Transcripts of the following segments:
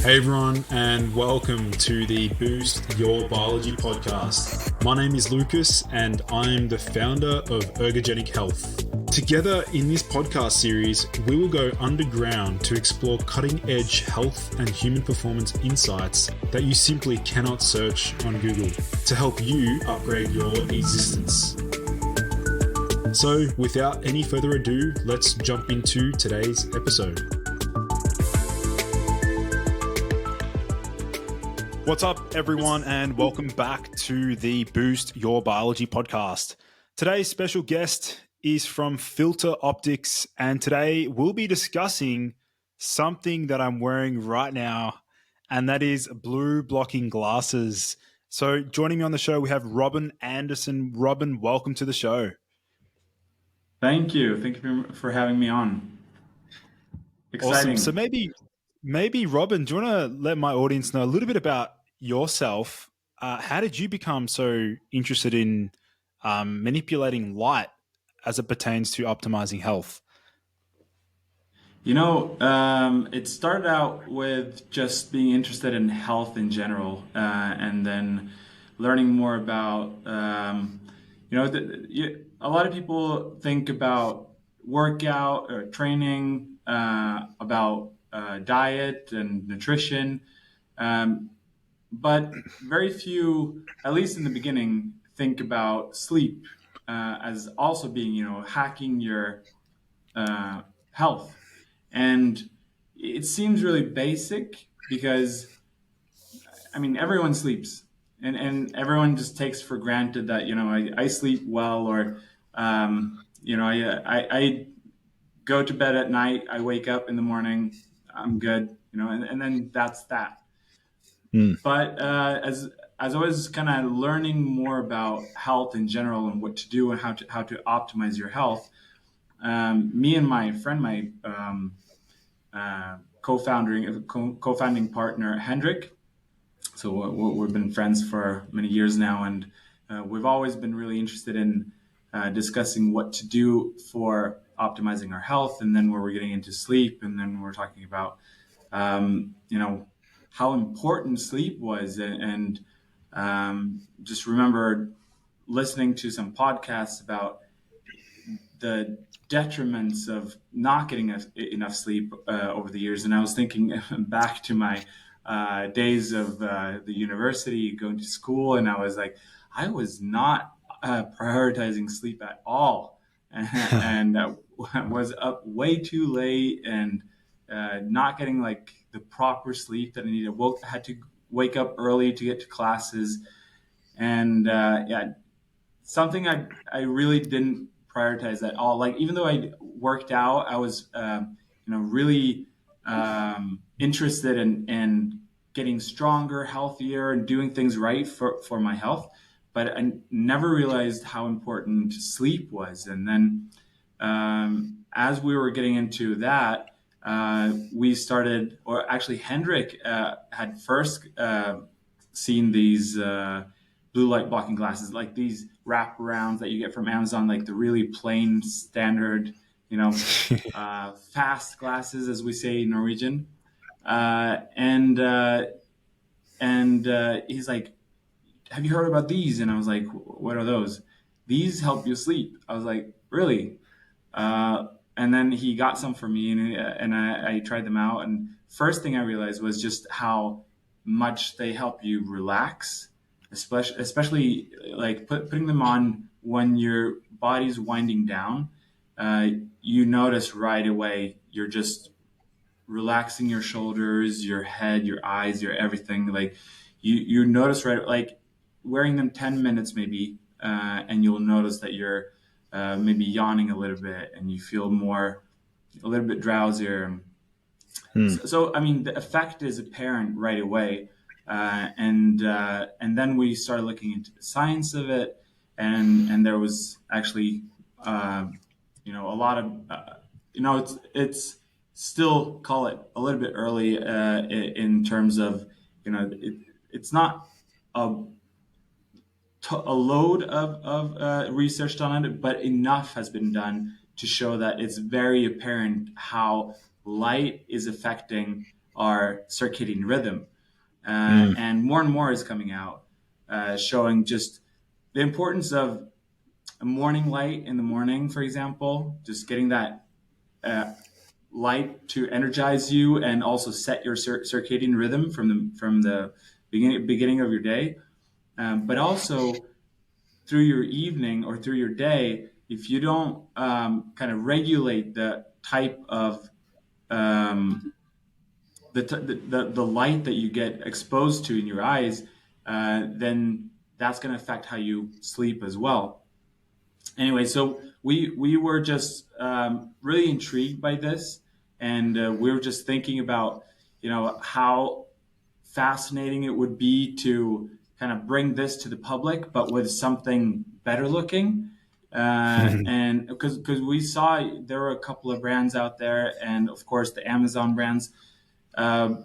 Hey everyone, and welcome to the Boost Your Biology podcast. My name is Lucas, and I'm the founder of Ergogenic Health. Together in this podcast series, we will go underground to explore cutting-edge health and human performance insights that you simply cannot search on Google to help you upgrade your existence. So, without any further ado, let's jump into today's episode. What's up, everyone, and welcome back to the Boost Your Biology podcast. Today's special guest is from FilterOptix, and today we'll be discussing something that I'm wearing right now, and that is blue blocking glasses. So joining me on the show, we have Robin Andersen. Robin, welcome to the show. Thank you. Thank you for having me on. Exciting. Awesome. So maybe Robin, do you want to let my audience know a little bit about yourself? How did you become so interested in manipulating light as it pertains to optimizing health? It started out with just being interested in health in general, and then learning more about, a lot of people think about workout or training, about diet and nutrition, but very few, at least in the beginning, think about sleep as also being, hacking your health. And it seems really basic because, everyone sleeps, and everyone just takes for granted that, I sleep well, or, I go to bed at night, I wake up in the morning, I'm good, and then that's that. But as I was kind of learning more about health in general and what to do and how to optimize your health, me and my friend, my co-founding partner, Hendrik. So we've been friends for many years now, and we've always been really interested in discussing what to do for optimizing our health. And then where we're getting into sleep, and then we're talking about, how important sleep was, and just remember listening to some podcasts about the detriments of not getting enough sleep over the years. And I was thinking back to my days of the university, going to school, and I was like, I was not prioritizing sleep at all, and was up way too late and not getting like the proper sleep that I needed. Had to wake up early to get to classes, and something I really didn't prioritize at all. Like, even though I worked out, I was really interested in getting stronger, healthier, and doing things right for my health. But I never realized how important sleep was. And then as we were getting into that, we started, or actually Hendrik had first seen these blue light blocking glasses, like these wraparounds that you get from Amazon, like the really plain standard, fast glasses, as we say in Norwegian. And he's like, have you heard about these? And I was like, what are those? These help you sleep. I was like, really? And then he got some for me, and I tried them out. And first thing I realized was just how much they help you relax, especially like putting them on when your body's winding down. You notice right away you're just relaxing your shoulders, your head, your eyes, your everything. Like you notice right, like wearing them 10 minutes maybe, and you'll notice that you're maybe yawning a little bit, and you feel a little bit drowsier. So the effect is apparent right away, and then we started looking into the science of it, and there was actually a lot of it's still, call it a little bit early in terms of it's not a load of research done on it, but enough has been done to show that it's very apparent how light is affecting our circadian rhythm. Mm. And more is coming out, showing just the importance of a morning light in the morning, for example, just getting that uh, light to energize you and also set your circadian rhythm from the beginning of your day. But also through your evening or through your day, if you don't kind of regulate the type of um, the light that you get exposed to in your eyes, then that's going to affect how you sleep as well. Anyway, so we were just really intrigued by this, and we were just thinking about how fascinating it would be to kind of bring this to the public, but with something better looking. And because we saw there were a couple of brands out there, and of course the Amazon brands. Uh,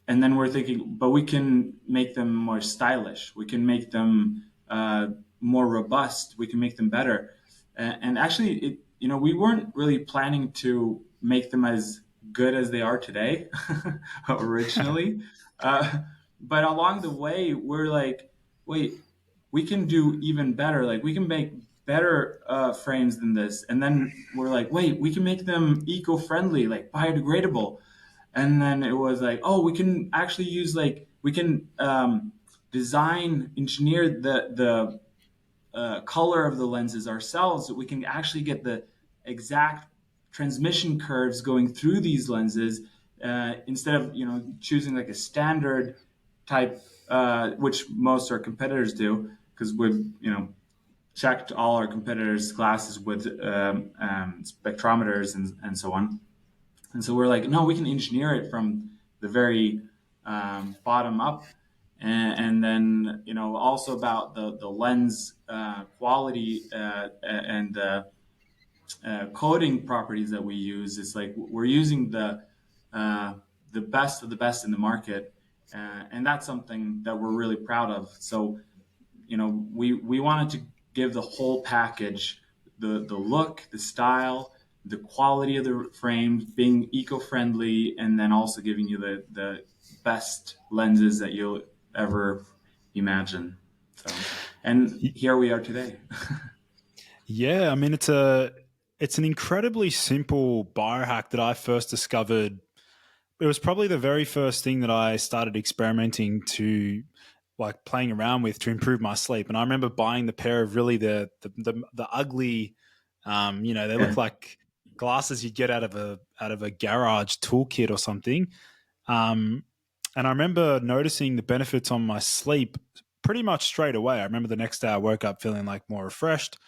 and then we're thinking, but we can make them more stylish. We can make them more robust. We can make them better. And actually, we weren't really planning to make them as good as they are today originally. Uh, but along the way, we're like, wait, we can do even better. Like we can make better frames than this. And then we're like, wait, we can make them eco-friendly, like biodegradable. And then it was like, oh, we can actually use we can design engineer the color of the lenses ourselves, so we can actually get the exact transmission curves going through these lenses, instead of choosing like a standard type, which most our competitors do, because we've checked all our competitors' glasses with spectrometers and so on. And so we're like, no, we can engineer it from the very bottom up. And then, also about the lens quality and coating properties that we use. It's like we're using the best of the best in the market. And that's something that we're really proud of. So we wanted to give the whole package, the look, the style, the quality of the frames, being eco-friendly, and then also giving you the best lenses that you'll ever imagine. So, and here we are today. Yeah, I mean it's an incredibly simple biohack that I first discovered. It was probably the very first thing that I started experimenting to like playing around with to improve my sleep. And I remember buying the pair of really the ugly, they look like glasses you'd get out of a garage toolkit or something. Um, and I remember noticing the benefits on my sleep pretty much straight away. I remember the next day I woke up feeling like more refreshed.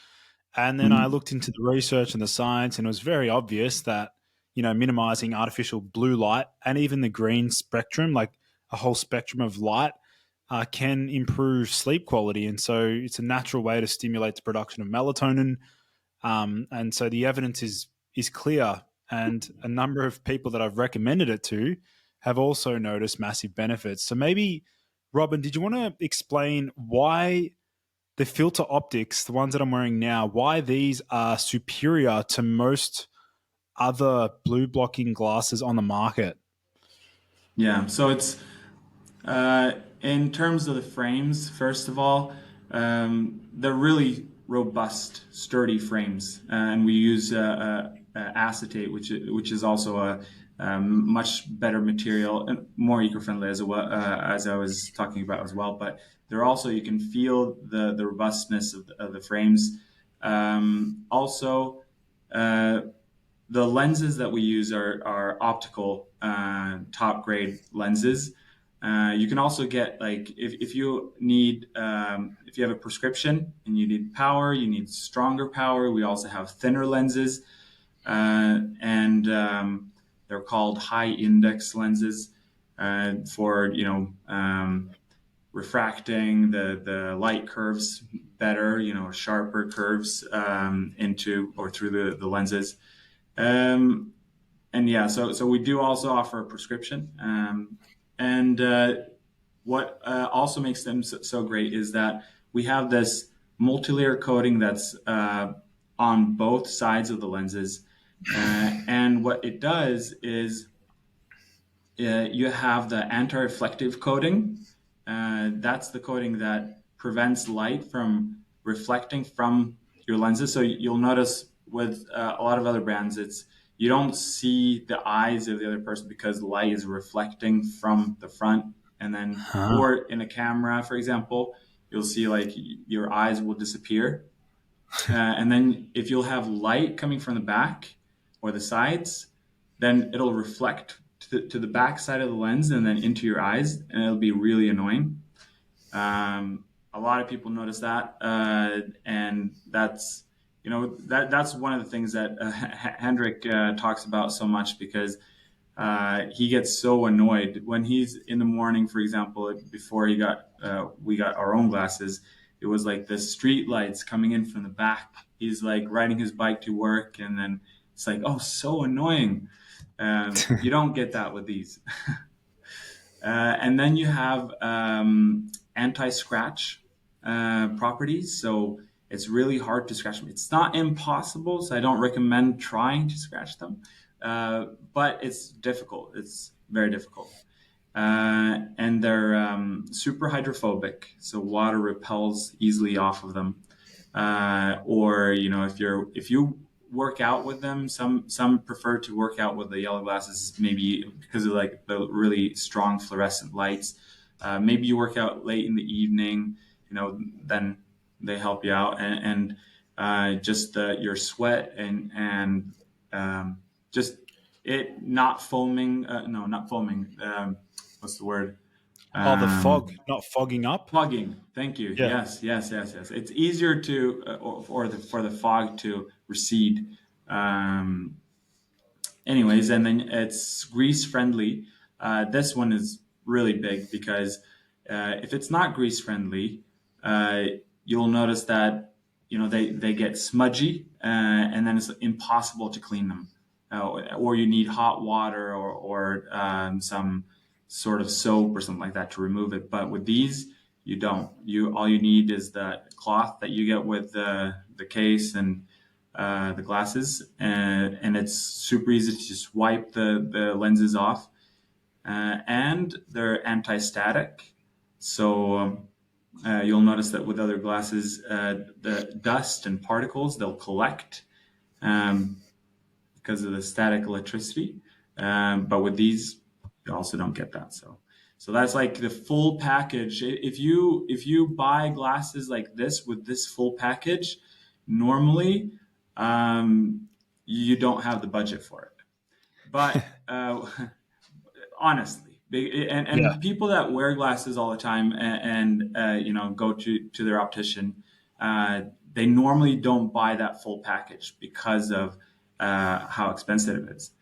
And then I Mhm. looked into the research and the science, and it was very obvious that, minimizing artificial blue light and even the green spectrum, like a whole spectrum of light, can improve sleep quality. And so it's a natural way to stimulate the production of melatonin. And so the evidence is clear. And a number of people that I've recommended it to have also noticed massive benefits. So maybe, Robin, did you want to explain why the FilterOptix, the ones that I'm wearing now, why these are superior to most other blue blocking glasses on the market? Yeah. So it's Uh, in terms of the frames, first of all, they're really robust, sturdy frames, and we use acetate, which is also a much better material and more eco-friendly as well, as I was talking about as well. But they're also, you can feel the robustness of the frames. Also, uh, the lenses that we use are optical top grade lenses. You can also get, like, if you need, if you have a prescription and you need power, you need stronger power. We also have thinner lenses, and they're called high index lenses, for refracting the light curves better, sharper curves into or through the lenses. Um, and yeah, so we do also offer a prescription. And what also makes them so great is that we have this multi-layer coating that's on both sides of the lenses. And what it does is you have the anti-reflective coating. That's the coating that prevents light from reflecting from your lenses. So you'll notice with a lot of other brands, it's you don't see the eyes of the other person because light is reflecting from the front, and then Huh. or in a camera, for example, you'll see like your eyes will disappear, and then if you'll have light coming from the back or the sides, then it'll reflect to the back side of the lens and then into your eyes, and it'll be really annoying. A lot of people notice that, and that's that's one of the things that Hendrik talks about so much because he gets so annoyed when he's in the morning, for example, before we got our own glasses. It was like the street lights coming in from the back. He's like riding his bike to work, and then it's like, oh, so annoying. You don't get that with these. And then you have anti-scratch properties. So it's really hard to scratch them. It's not impossible, so I don't recommend trying to scratch them. But it's difficult. It's very difficult. And they're super hydrophobic, so water repels easily off of them. Or if you work out with them, some prefer to work out with the yellow glasses, maybe because of like the really strong fluorescent lights. Maybe you work out late in the evening, then they help you out, and just your sweat and just it not foaming. No, not foaming. What's the word? Oh, the fog, Um, not fogging up. Fogging. Thank you. Yeah. Yes, yes, yes, yes. It's easier to for the fog to recede. Um, anyways, and then it's grease friendly. This one is really big because if it's not grease friendly, uh, you'll notice that they get smudgy, and then it's impossible to clean them, or you need hot water or some sort of soap or something like that to remove it. But with these, you don't. You all you need is the cloth that you get with the case and the glasses, and it's super easy to just wipe the lenses off. And they're anti-static. So you'll notice that with other glasses, the dust and particles, they'll collect um, because of the static electricity. But with these, you also don't get that. So that's like the full package. If you buy glasses like this with this full package, normally you don't have the budget for it. But honestly, Yeah. and people that wear glasses all the time and go to their optician, they normally don't buy that full package because of how expensive it is.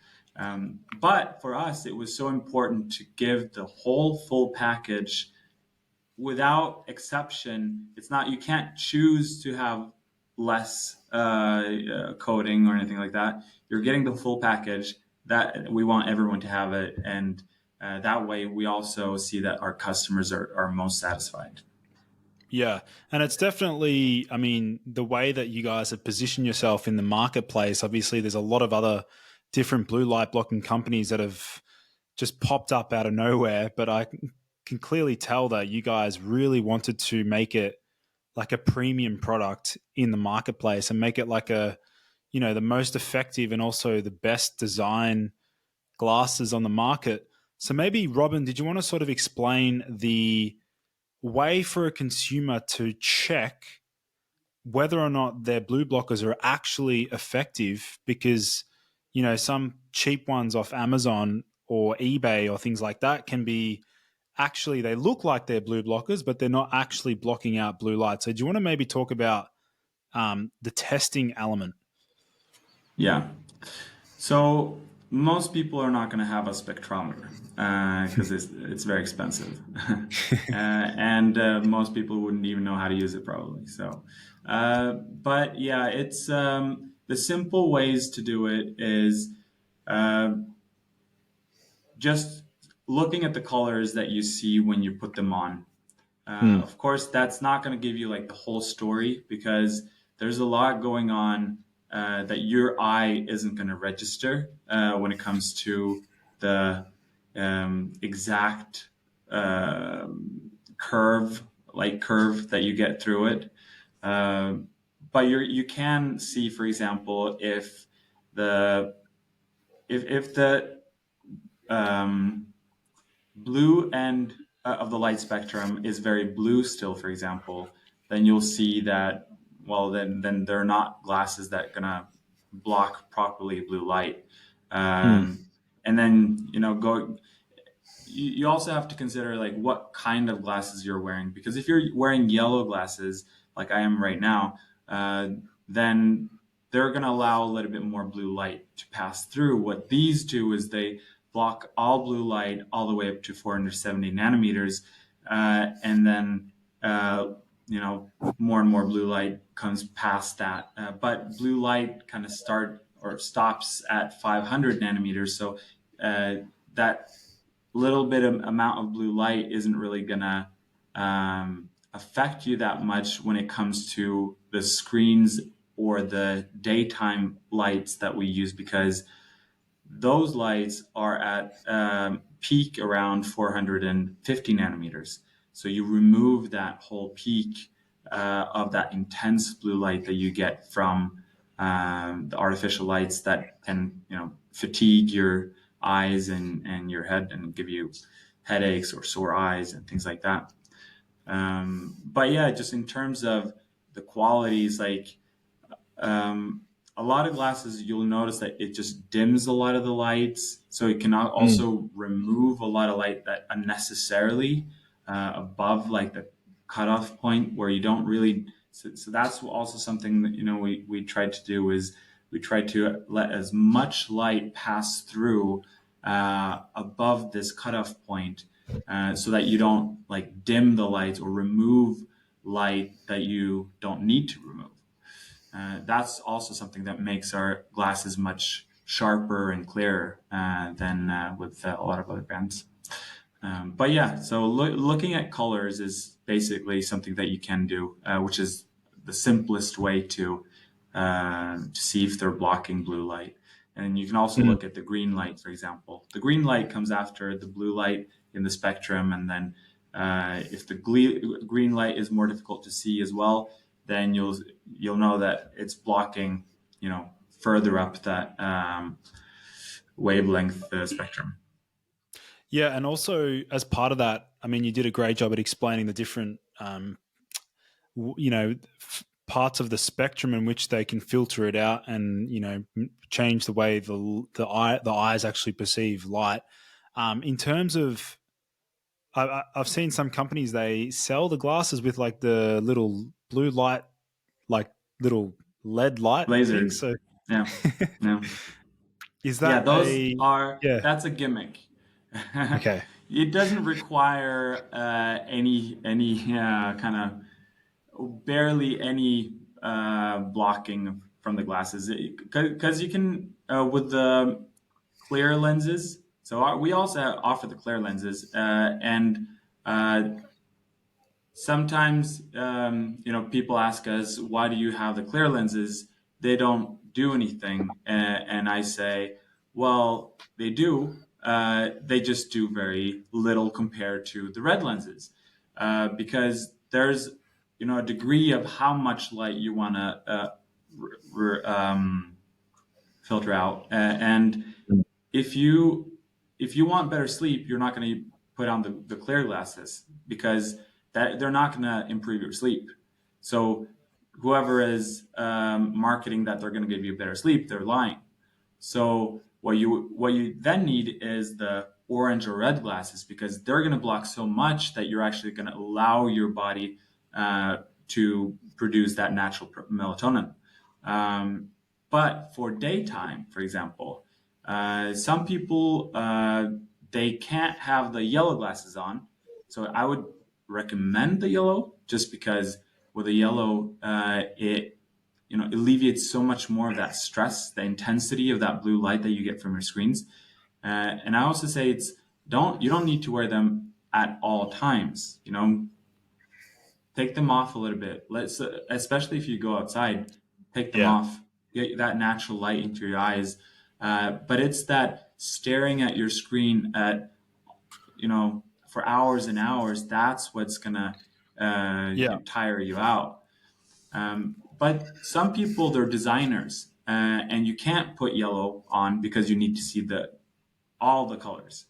But for us, it was so important to give the whole full package without exception. It's not, you can't choose to have less coding or anything like that. You're getting the full package. That we want everyone to have it, and that way we also see that our customers are most satisfied. Yeah. And it's definitely, I mean, the way that you guys have positioned yourself in the marketplace, obviously, there's a lot of other different blue light blocking companies that have just popped up out of nowhere. But I can clearly tell that you guys really wanted to make it like a premium product in the marketplace and make it like the most effective and also the best design glasses on the market. So maybe, Robin, did you want to sort of explain the way for a consumer to check whether or not their blue blockers are actually effective? Because some cheap ones off Amazon or eBay or things like that can be actually, they look like they're blue blockers, but they're not actually blocking out blue light. So do you want to maybe talk about the testing element? Yeah. So most people are not going to have a spectrometer because it's very expensive, and most people wouldn't even know how to use it probably. So, but yeah, it's the simple ways to do it is uh, just looking at the colors that you see when you put them on. Hmm. Of course, that's not going to give you like the whole story because there's a lot going on that your eye isn't going to register when it comes to the exact curve, light curve that you get through it. But you can see, for example, the if the um, blue end of the light spectrum is very blue still, for example, then you'll see that, well, then they're not glasses that are gonna block properly blue light. Mm. And then, you also have to consider like what kind of glasses you're wearing, because if you're wearing yellow glasses like I am right now, uh, then they're going to allow a little bit more blue light to pass through. What these do is they block all blue light all the way up to 470 nanometers, and then more and more blue light comes past that, but blue light kind of stops at 500 nanometers. So that little bit of amount of blue light isn't really gonna affect you that much when it comes to the screens or the daytime lights that we use, because those lights are at peak around 450 nanometers. So you remove that whole peak of that intense blue light that you get from the artificial lights that can, fatigue your eyes and your head and give you headaches or sore eyes and things like that. But yeah, just in terms of the qualities, like a lot of glasses, you'll notice that it just dims a lot of the lights. So it can Mm. also remove a lot of light that unnecessarily above like the cutoff point where you don't really. So that's also something that, we tried to do is we tried to let as much light pass through above this cutoff point, so that you don't like dim the lights or remove light that you don't need to remove. That's also something that makes our glasses much sharper and clearer than with a lot of other brands. But yeah, so looking at colors is basically something that you can do, which is the simplest way to see if they're blocking blue light. And you can also Mm. look at the green light, for example. The green light comes after the blue light in the spectrum, and then if the green light is more difficult to see as well, then you'll know that it's blocking, further up that wavelength spectrum. Yeah, and also as part of that, I mean, you did a great job at explaining the different, parts of the spectrum in which they can filter it out, and change the way the eyes actually perceive light. In terms of, I've seen some companies, they sell the glasses with like the little blue light, like little LED light things. Lasers. So Yeah. Yeah. is Yeah, that a yeah? that's a gimmick. Okay. It doesn't require any kind of barely any blocking from the glasses, because you can with the clear lenses. So we also offer the clear lenses, and uh, sometimes people ask us, why do you have the clear lenses? They don't do anything, and I say, well, they do. They just do very little compared to the red lenses, because there's a degree of how much light you want to filter out, and if you want better sleep, you're not going to put on the clear glasses, because that they're not going to improve your sleep. So whoever is marketing that they're going to give you better sleep, they're lying. So what you then need is the orange or red glasses, because they're going to block so much that you're actually going to allow your body to produce that natural melatonin. Um, but for daytime, for example, some people they can't have the yellow glasses on, so I would recommend the yellow, just because with the yellow it alleviates so much more of that stress, the intensity of that blue light that you get from your screens. And I also say you don't need to wear them at all times. Take them off a little bit. Especially if you go outside, take them Yeah. off. Get that natural light into your eyes. But it's that staring at your screen at for hours and hours, that's what's gonna Yeah. tire you out. But some people, they're designers, and you can't put yellow on because you need to see all the colors.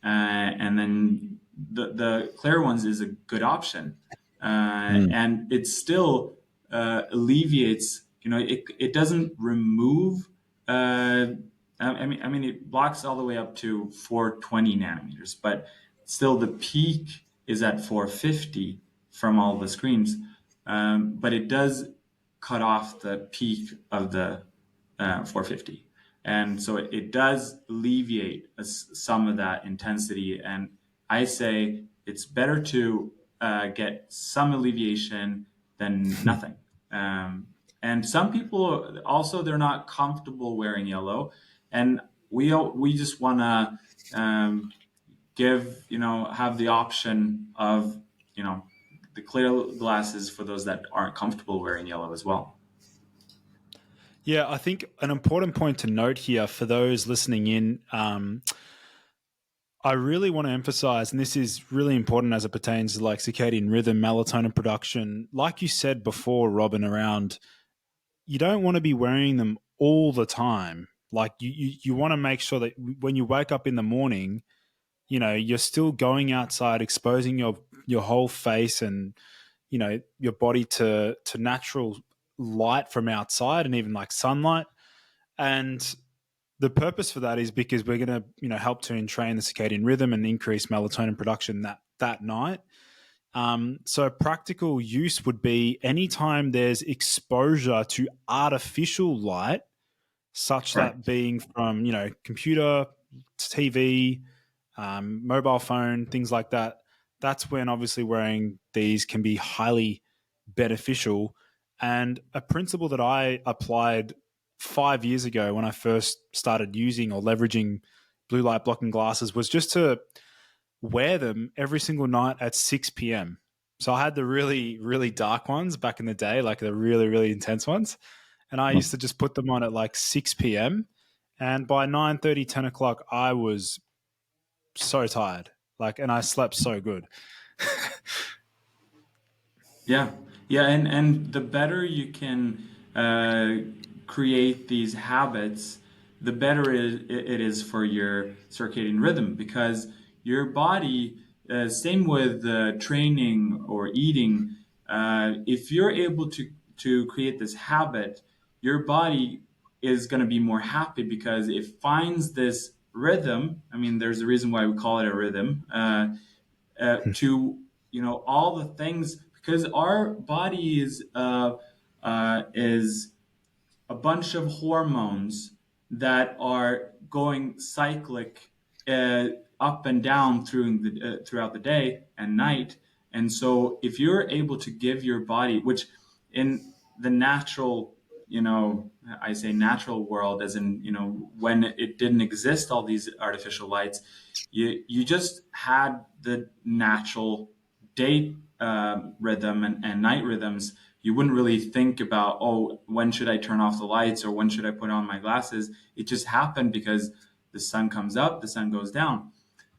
And then the clear ones is a good option, and it still alleviates. It doesn't remove. I mean, it blocks all the way up to 420 nanometers, but still the peak is at 450 from all the screens. But it does cut off the peak of the 450. And so it does alleviate some of that intensity. And I say it's better to get some alleviation than nothing. And some people also, they're not comfortable wearing yellow, and we just want to have the option of the clear glasses for those that aren't comfortable wearing yellow as well. Yeah, I think an important point to note here for those listening in, I really want to emphasize, and this is really important as it pertains to like circadian rhythm, melatonin production. Like you said before, Robin, around you don't want to be wearing them all the time. Like you want to make sure that when you wake up in the morning, you're still going outside, exposing your whole face and your body to natural light from outside and even like sunlight. And the purpose for that is because we're going to help to entrain the circadian rhythm and increase melatonin production that night. So practical use would be anytime there's exposure to artificial light, such that Correct. being from computer, TV, mobile phone, things like that. That's when obviously wearing these can be highly beneficial. And a principle that I applied 5 years ago when I first started using or leveraging blue light blocking glasses was just to wear them every single night at 6 p.m. So I had the really, really dark ones back in the day, like the really, really intense ones. And I used to just put them on at like 6 p.m. And by 9:30, 10 o'clock, I was so tired. And I slept so good. Yeah, yeah, and the better you can create these habits, the better it is for your circadian rhythm, because your body, same with training or eating, if you're able to create this habit, your body is going to be more happy because it finds this rhythm. I mean, there's a reason why we call it a rhythm. To all the things, because our body is a bunch of hormones that are going cyclic, up and down throughout the day and night. And so if you're able to give your body, which in the natural, I say natural world, as in, when it didn't exist, all these artificial lights, you just had the natural day rhythm and night rhythms. You wouldn't really think about, oh, when should I turn off the lights or when should I put on my glasses? It just happened because the sun comes up, the sun goes down.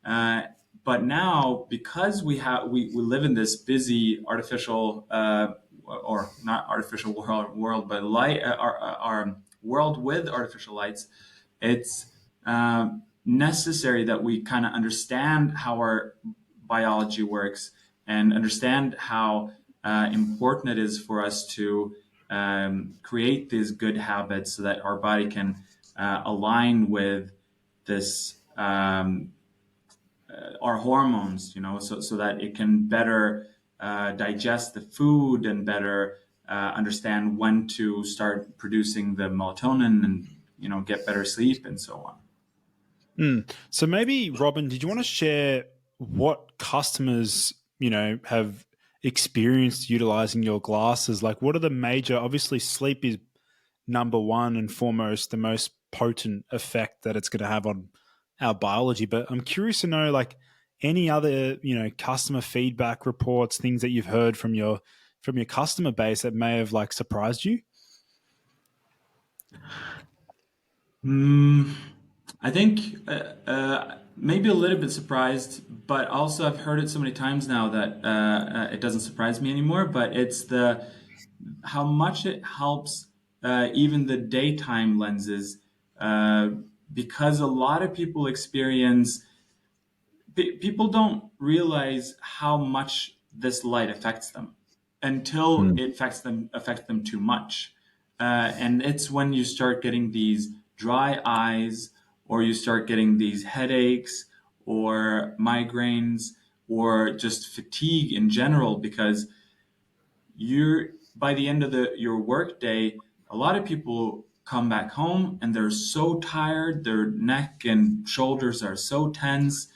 Uh, but now, because we live in this busy artificial, or not artificial world, but light, our world with artificial lights, it's necessary that we kind of understand how our biology works and understand how important it is for us to create these good habits so that our body can align with this, our hormones, so that it can better digest the food and better understand when to start producing the melatonin and get better sleep and so on. So maybe, Robin, did you want to share what customers, have experienced utilizing your glasses? Like, what are the major, obviously sleep is number one and foremost, the most potent effect that it's going to have on our biology. But I'm curious to know, like, any other, customer feedback reports, things that you've heard from your customer base that may have like surprised you? Mm, I think Maybe a little bit surprised, but also I've heard it so many times now that it doesn't surprise me anymore. But it's the how much it helps even the daytime lenses, uh, because a lot of people experience people don't realize how much this light affects them until Mm. it affects them too much. And it's when you start getting these dry eyes, or you start getting these headaches, or migraines, or just fatigue in general, because you're by the end of your work day, a lot of people come back home and they're so tired, their neck and shoulders are so tense,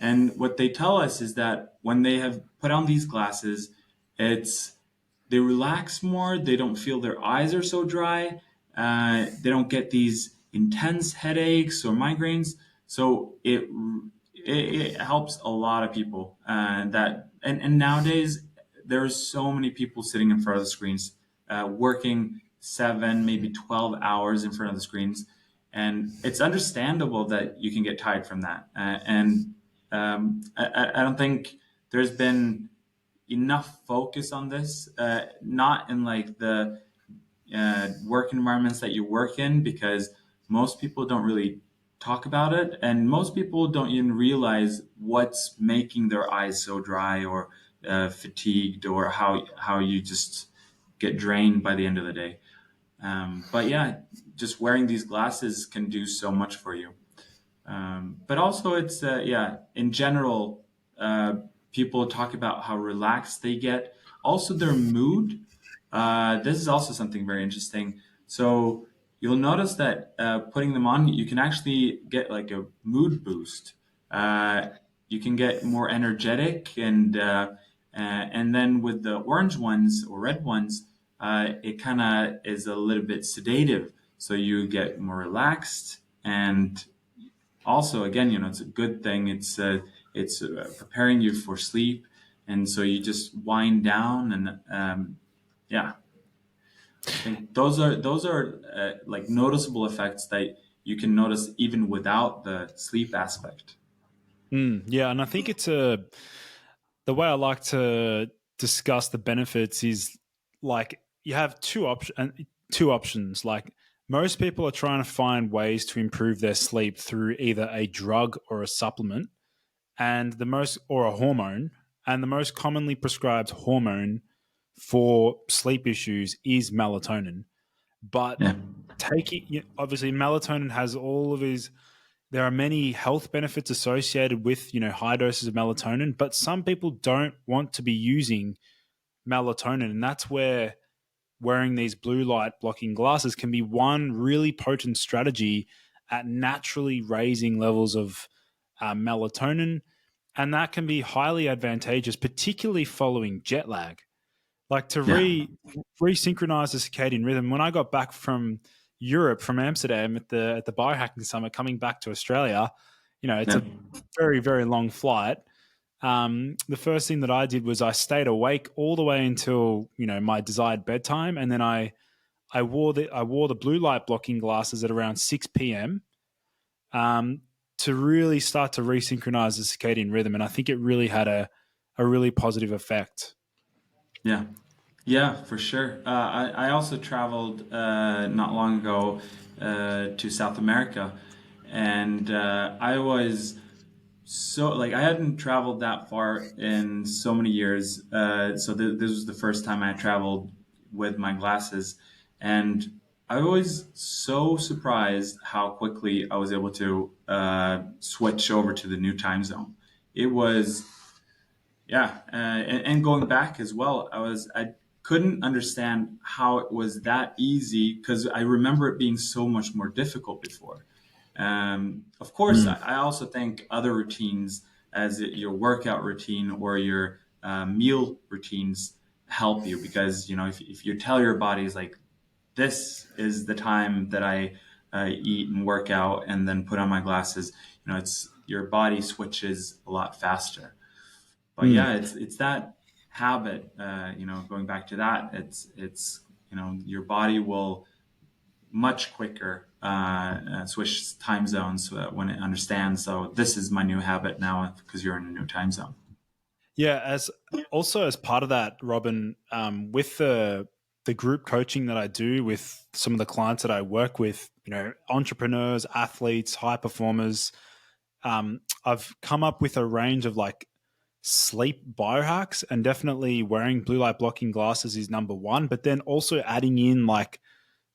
and what they tell us is that when they have put on these glasses, it's they relax more. They don't feel their eyes are so dry. They don't get these intense headaches or migraines. So it helps a lot of people. And nowadays there's so many people sitting in front of the screens, working 7, maybe 12 hours in front of the screens, and it's understandable that you can get tired from that. I don't think there's been enough focus on this, not in like the work environments that you work in, because most people don't really talk about it, and most people don't even realize what's making their eyes so dry, or fatigued, or how you just get drained by the end of the day. But yeah, just wearing these glasses can do so much for you. But also, it's yeah, in general, uh, people talk about how relaxed they get. Also, their mood. This is also something very interesting. So you'll notice that putting them on, you can actually get like a mood boost. Uh, you can get more energetic, and then with the orange ones or red ones, it kind of is a little bit sedative. So you get more relaxed, and also, again, it's a good thing. It's preparing you for sleep, and so you just wind down, and yeah, I think those are like noticeable effects that you can notice even without the sleep aspect. Yeah, and I think the way I like to discuss the benefits is like you have two options. Like most people are trying to find ways to improve their sleep through either a drug or a supplement, and the most or a hormone, and the most commonly prescribed hormone for sleep issues is melatonin. But Yeah, obviously melatonin has all of these, there are many health benefits associated with high doses of melatonin, but some people don't want to be using melatonin, and that's where wearing these blue light blocking glasses can be one really potent strategy at naturally raising levels of melatonin, and that can be highly advantageous, particularly following jet lag. Like to yeah, resynchronize the circadian rhythm. When I got back from Europe, from Amsterdam at the biohacking summit, coming back to Australia, it's yeah, a very very long flight. The first thing that I did was I stayed awake all the way until my desired bedtime, and then I wore the blue light blocking glasses at around 6 p.m. Um, to really start to resynchronize the circadian rhythm, and I think it really had a really positive effect. yeah. Yeah, for sure. I also traveled not long ago to South America, and I was so like I hadn't traveled that far in so many years. So this was the first time I traveled with my glasses, and I was so surprised how quickly I was able to switch over to the new time zone. It was yeah, and going back as well, I couldn't understand how it was that easy, because I remember it being so much more difficult before. Of course, Mm. I also think other routines, your workout routine or your meal routines, help you, because if you tell your body is like, this is the time that I eat and work out and then put on my glasses, it's your body switches a lot faster. But Mm. yeah, it's that habit. Going back to that, it's your body will much quicker switch time zones when it understands. So this is my new habit now because you're in a new time zone. Yeah, as part of that, Robin, with the group coaching that I do with some of the clients that I work with, entrepreneurs, athletes, high performers, I've come up with a range of like sleep biohacks, and definitely wearing blue light blocking glasses is number one, but then also adding in like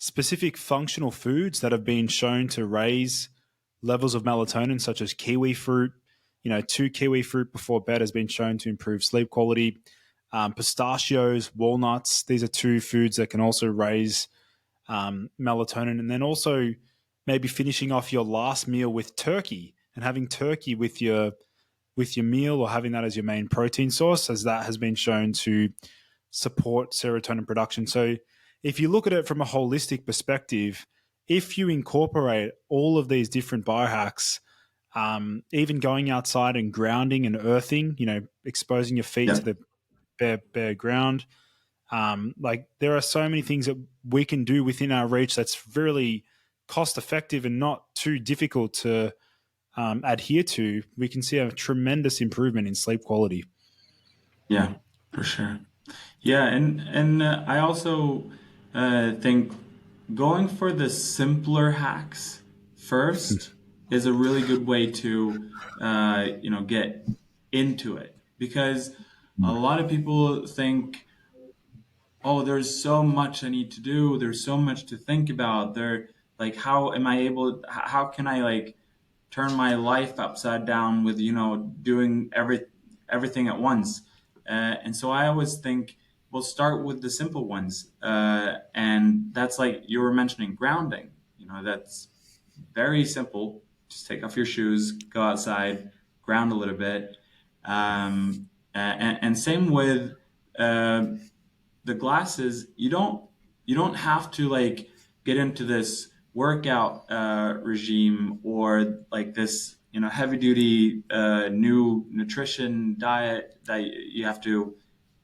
specific functional foods that have been shown to raise levels of melatonin, such as kiwi fruit. 2 kiwi fruit before bed has been shown to improve sleep quality. Pistachios, walnuts, these are two foods that can also raise melatonin. And then also maybe finishing off your last meal with turkey, and having turkey with your meal, or having that as your main protein source, as that has been shown to support serotonin production. So if you look at it from a holistic perspective, if you incorporate all of these different biohacks, even going outside and grounding and earthing, exposing your feet Yeah. to the bare ground, like there are so many things that we can do within our reach that's really cost effective and not too difficult to adhere to. We can see a tremendous improvement in sleep quality. Yeah, for sure. Yeah, and I also think going for the simpler hacks first is a really good way to get into it, because a lot of people think, oh, there's so much I need to do, there's so much to think about. They're like, how am I able? How can I like turn my life upside down with doing everything at once? And so I always think we'll start with the simple ones, and that's like you were mentioning, grounding. That's very simple. Just take off your shoes, go outside, ground a little bit, and same with uh, the glasses. You don't have to like get into this workout regime, or like this heavy duty new nutrition diet that you have to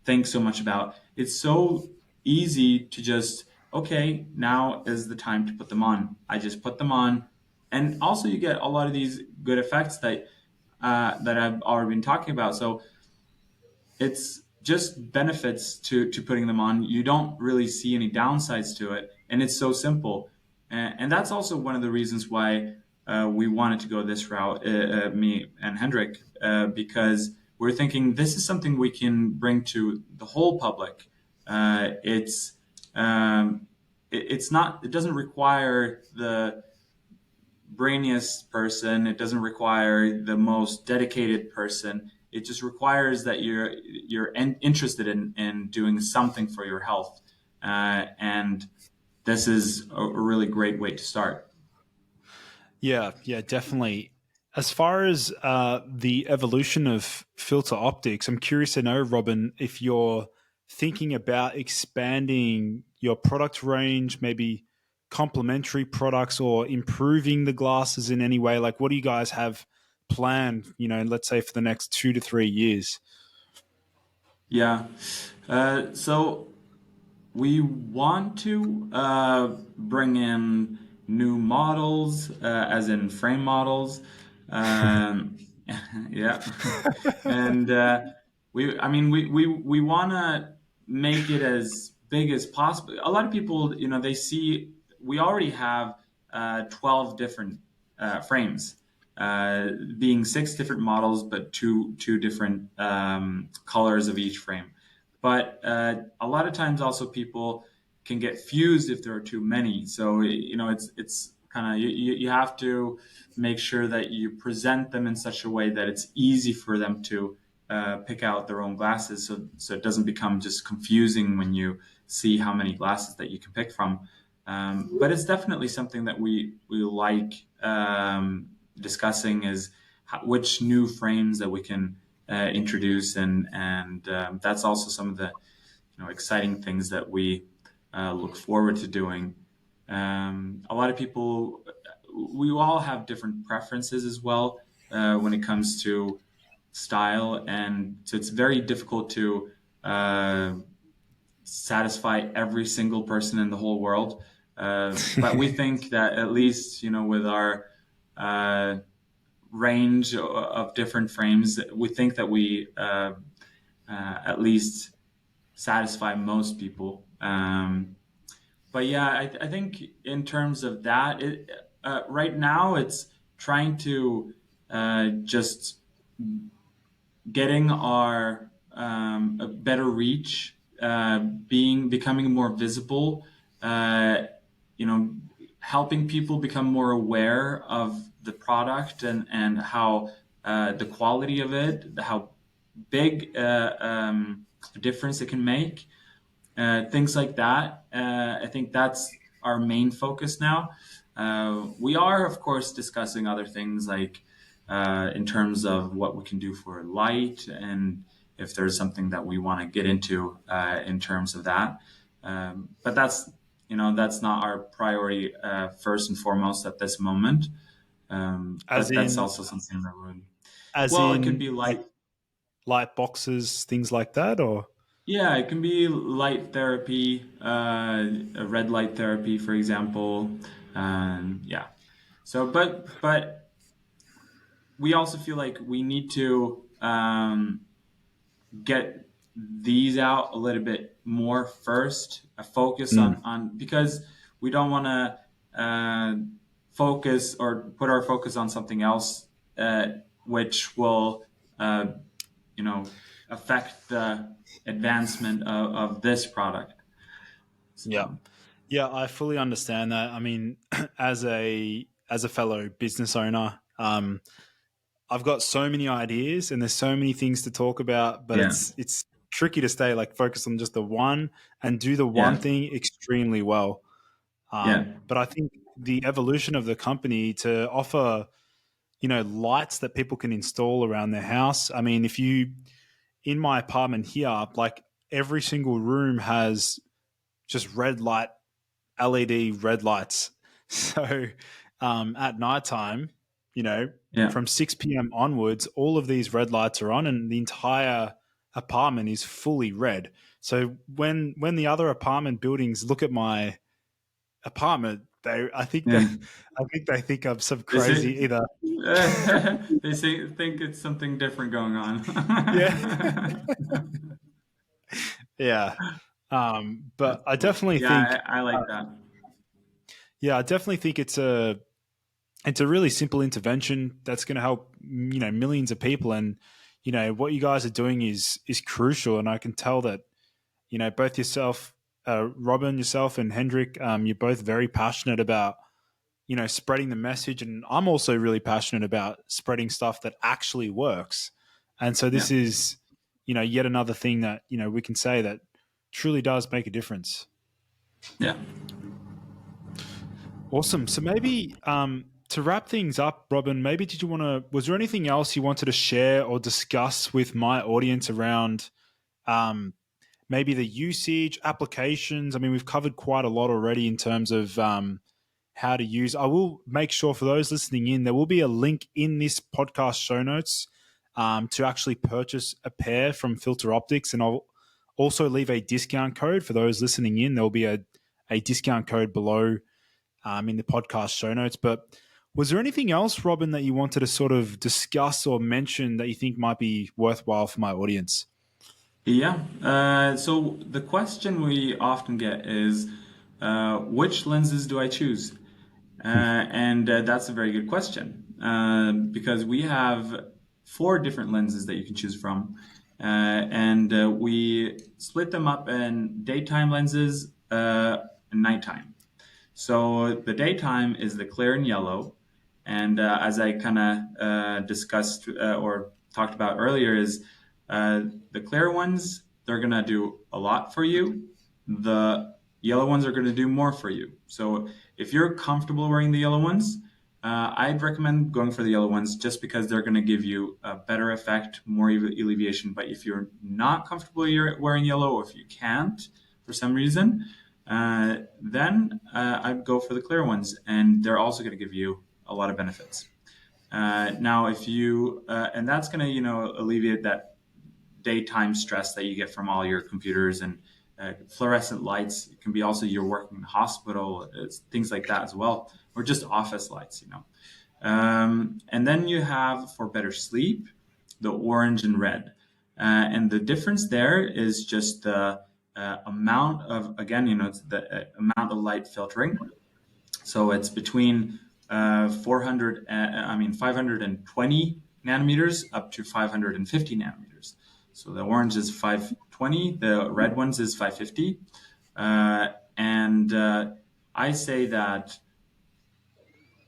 think so much about. It's so easy to just, okay, now is the time to put them on. I just put them on, and also you get a lot of these good effects that I've already been talking about. So it's just benefits to putting them on. You don't really see any downsides to it, and it's so simple. And that's also one of the reasons why we wanted to go this route, me and Hendrik, because we're thinking this is something we can bring to the whole public. It's not. It doesn't require the brainiest person. It doesn't require the most dedicated person. It just requires that you're interested in doing something for your health, and this is a really great way to start. Yeah, definitely. As far as the evolution of FilterOptix, I'm curious to know, Robin, if you're thinking about expanding your product range, maybe complementary products, or improving the glasses in any way. Like, what do you guys have planned, let's say for the next 2 to 3 years? Yeah. So we want to bring in new models, as in frame models. Um, yeah, and I mean, we want to make it as big as possible. A lot of people, they see we already have 12 different frames, being six different models, but two different colors of each frame. But a lot of times, also people can get fused if there are too many. So it's kind of you have to make sure that you present them in such a way that it's easy for them to pick out their own glasses, so it doesn't become just confusing when you see how many glasses that you can pick from. But it's definitely something that we like discussing, is which new frames that we can introduce, and that's also some of the exciting things that we look forward to doing. A lot of people, we all have different preferences as well when it comes to style, and so it's very difficult to satisfy every single person in the whole world. But we think that at least, with our range of different frames, we think that we at least satisfy most people. But yeah, I think in terms of that, right now it's trying to just getting our a better reach, becoming more visible, uh, helping people become more aware of the product and how the quality of it, how big difference it can make, things like that. I think that's our main focus now. We are, of course, discussing other things like in terms of what we can do for light and if there's something that we want to get into in terms of that. But that's not our priority first and foremost at this moment. As But that's in, also something that would. as Well, it could in be like light. light boxes, things like that, or Yeah, it can be light therapy, a red light therapy, for example. Yeah. So, but we also feel like we need to get these out a little bit more first. A focus Mm. on because we don't want to focus or put our focus on something else, which will uh, affect the advancement of this product. Yeah. So Yeah, I fully understand that. I mean, as a fellow business owner, I've got so many ideas and there's so many things to talk about, but yeah, it's tricky to stay like focused on just the one and do the one yeah, thing extremely well. yeah, But I think the evolution of the company to offer, lights that people can install around their house. I mean, if you in my apartment here, like every single room has just red light LED red lights. So at nighttime, you know, yeah, from 6 p.m. onwards, all of these red lights are on and the entire apartment is fully red. So when the other apartment buildings look at my apartment, yeah. I think they think I'm some They say crazy either. think it's something different going on. Yeah. Yeah. But That's I cool. definitely think Yeah, I like that. yeah, I definitely think it's a really simple intervention that's going to help millions of people, and what you guys are doing is crucial, and I can tell that both yourself, Robin, yourself, and Hendrik, you're both very passionate about spreading the message, and I'm also really passionate about spreading stuff that actually works. And so Yeah, this is yet another thing that we can say that truly does make a difference. yeah. Awesome. So maybe to wrap things up, Robin, maybe was there anything else you wanted to share or discuss with my audience around um, maybe the usage, applications? I mean, we've covered quite a lot already in terms of how to use. I will make sure for those listening in, there will be a link in this podcast show notes to actually purchase a pair from FilterOptix, and I'll also leave a discount code for those listening in. There will be a discount code below in the podcast show notes. But was there anything else, Robin, that you wanted to sort of discuss or mention that you think might be worthwhile for my audience? Yeah. So the question we often get is, which lenses do I choose? And that's a very good question because we have four different lenses that you can choose from. And we split them up in daytime lenses and nighttime. So the daytime is the clear and yellow. And as I kind of discussed or talked about earlier, is uh, the clear ones, they're going to do a lot for you. The yellow ones are going to do more for you. So if you're comfortable wearing the yellow ones, I'd recommend going for the yellow ones just because they're going to give you a better effect, more alleviation. But if you're not comfortable wearing yellow, or if you can't for some reason, then I'd go for the clear ones, and they're also going to give you a lot of benefits. Now, if you and that's going to alleviate that daytime stress that you get from all your computers and fluorescent lights. It can be also you're working in a hospital, things like that as well, or just office lights, and then you have, for better sleep, the orange and red. And the difference there is just the amount of, again, it's the amount of light filtering. So it's between 520 nanometers up to 550 nanometers. So the orange is 520, the red ones is 550. And I say that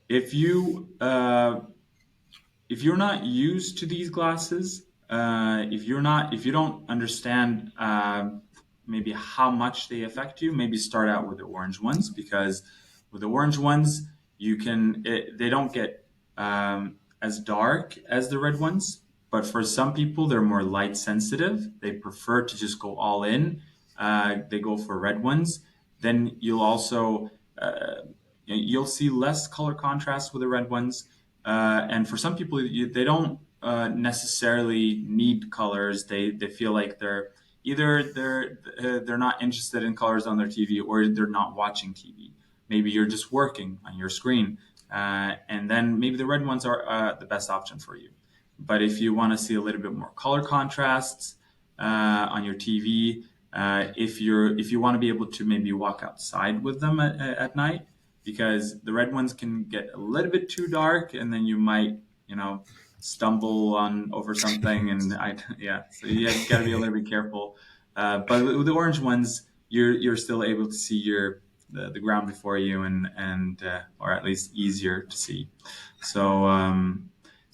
if you're not used to these glasses, if you don't understand maybe how much they affect you, maybe start out with the orange ones, because with the orange ones they don't get as dark as the red ones. But for some people, they're more light sensitive. They prefer to just go all in. They go for red ones. Then you'll see less color contrast with the red ones. And for some people, they don't necessarily need colors. They feel like they're not interested in colors on their TV, or they're not watching TV. Maybe you're just working on your screen, and then maybe the red ones are the best option for you. But if you want to see a little bit more color contrasts on your TV, if you want to be able to maybe walk outside with them at night, because the red ones can get a little bit too dark, and then you might, stumble over something, and so you got to be a little bit careful. But with the orange ones, you're still able to see the ground before you, and or at least easier to see. So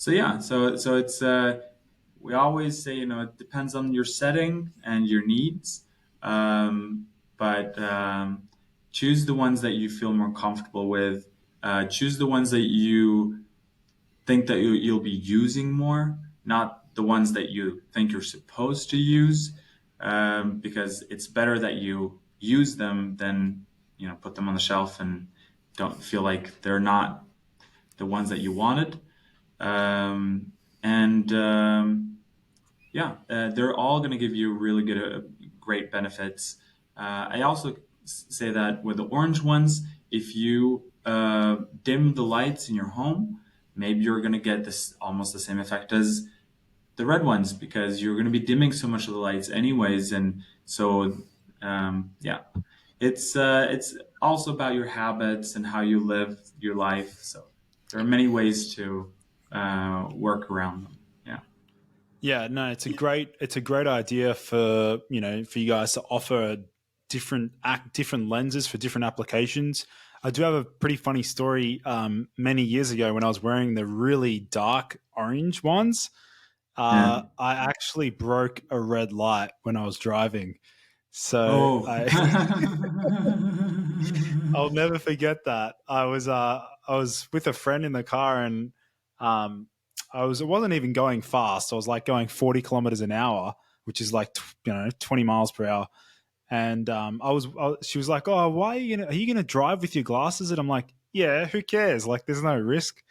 it's we always say, it depends on your setting and your needs, but choose the ones that you feel more comfortable with. Choose the ones that you think that you'll be using more, not the ones that you think you're supposed to use, because it's better that you use them than put them on the shelf and don't feel like they're not the ones that you wanted. They're all going to give you really great benefits. I also say that with the orange ones, if you dim the lights in your home, maybe you're going to get this almost the same effect as the red ones, because you're going to be dimming so much of the lights anyways. And so, it's also about your habits and how you live your life. So there are many ways to work around them. Yeah. Yeah, no, it's a great idea for you guys to offer different lenses for different applications. I do have a pretty funny story. Many years ago, when I was wearing the really dark orange ones, I actually broke a red light when I was driving. So Oh. I'll never forget that. I was with a friend in the car, and it wasn't even going fast. I was like going 40 kilometers an hour, which is like 20 miles per hour. And she was like, "Oh, are you gonna drive with your glasses?" And I'm like, "Yeah, who cares? Like, there's no risk."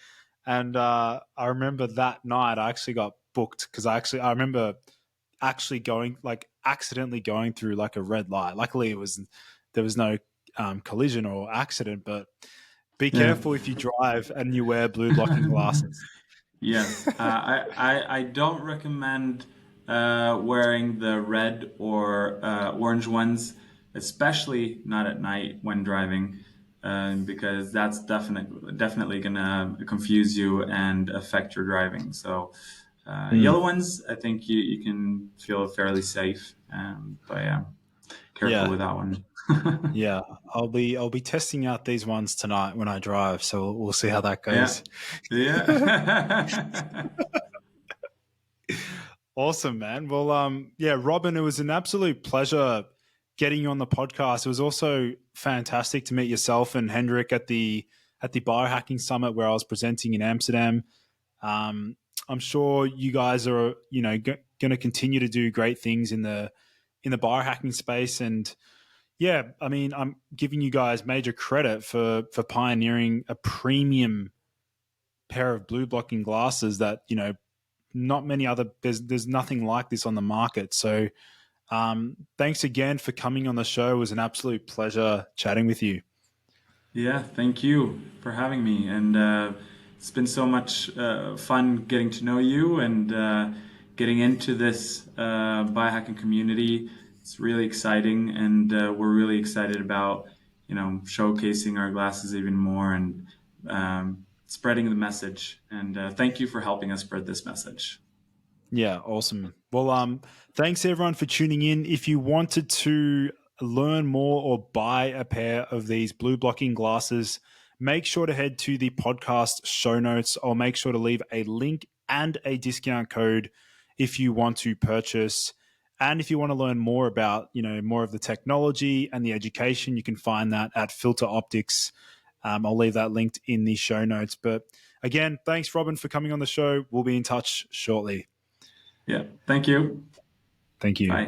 And I remember that night I actually got booked, because I remember actually accidentally going through like a red light. Luckily, there was no collision or accident, but be Yeah. careful if you drive and you wear blue blocking glasses. Yes, I don't recommend wearing the red or orange ones, especially not at night when driving, because that's definitely gonna confuse you and affect your driving. So yellow ones, I think you can feel fairly safe, but yeah, careful Yeah. with that one. Yeah, I'll be testing out these ones tonight when I drive, so we'll see how that Yeah, goes. yeah. Awesome, man. Well, Robin, it was an absolute pleasure getting you on the podcast. It was also fantastic to meet yourself and Hendrik at the Biohacking Summit where I was presenting in Amsterdam. I'm sure you guys are, going to continue to do great things in the biohacking space. And yeah, I mean, I'm giving you guys major credit for pioneering a premium pair of blue blocking glasses that, not many other, there's nothing like this on the market. So Thanks again for coming on the show. It was an absolute pleasure chatting with you. Yeah, thank you for having me. And it's been so much fun getting to know you and getting into this biohacking community. It's really exciting, and we're really excited about, showcasing our glasses even more and spreading the message. And thank you for helping us spread this message. Yeah, awesome. Well, thanks everyone for tuning in. If you wanted to learn more or buy a pair of these blue blocking glasses, make sure to head to the podcast show notes. I'll make sure to leave a link and a discount code if you want to purchase. And if you want to learn more about, more of the technology and the education, you can find that at FilterOptix. I'll leave that linked in the show notes. But again, thanks, Robin, for coming on the show. We'll be in touch shortly. Yeah, thank you. Thank you. Bye.